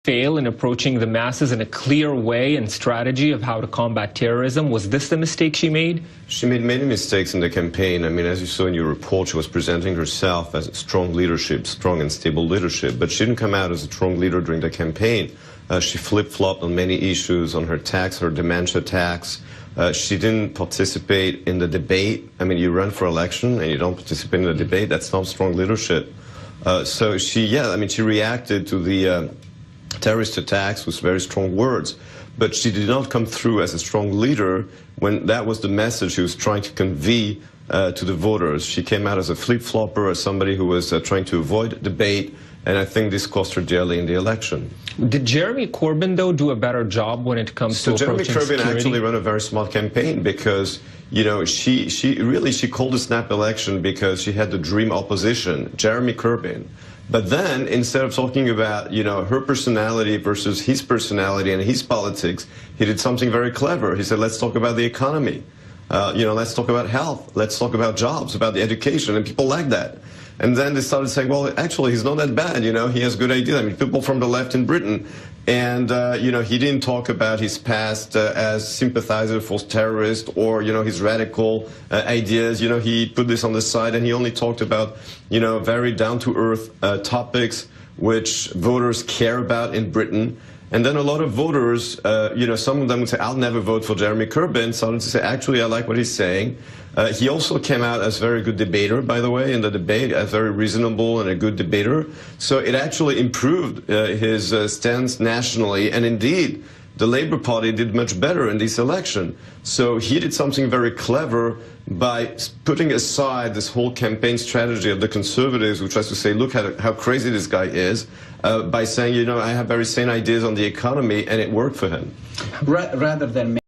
fail in approaching the masses in a clear way and strategy of how to combat terrorism? Was this the mistake she made? She made many mistakes in the campaign. I mean, as you saw in your report, she was presenting herself as strong leadership, strong and stable leadership, but she didn't come out as a strong leader during the campaign. She flip-flopped on many issues, on her tax, her dementia tax. She didn't participate in the debate. I mean, you run for election and you don't participate in the debate, that's not strong leadership. So she reacted to the terrorist attacks with very strong words, but she did not come through as a strong leader when that was the message she was trying to convey to the voters. She came out as a flip-flopper, as somebody who was trying to avoid debate, and I think this cost her dearly in the election. Did Jeremy Corbyn, though, do a better job when it comes to approaching security? Jeremy Corbyn actually ran a very smart campaign because, you know, she called a snap election because she had the dream opposition, Jeremy Corbyn. But then, instead of talking about, you know, her personality versus his personality and his politics, he did something very clever. He said, let's talk about the economy. You know, let's talk about health. Let's talk about jobs, about the education. And people like that. And then they started saying, well, actually, he's not that bad. You know, he has good ideas. I mean, people from the left in Britain. And, you know, he didn't talk about his past as sympathizer for terrorists or, you know, his radical ideas. You know, he put this on the side and he only talked about, you know, very down-to-earth topics which voters care about in Britain. And then a lot of voters, you know, some of them would say, I'll never vote for Jeremy Corbyn. Some to say, actually, I like what he's saying. He also came out as a very good debater, by the way, in the debate, a very reasonable and a good debater. So it actually improved his stance nationally. And indeed, the Labour Party did much better in this election. So he did something very clever by putting aside this whole campaign strategy of the Conservatives, which was to say, look at how crazy this guy is, by saying, you know, I have very sane ideas on the economy, and it worked for him. Rather than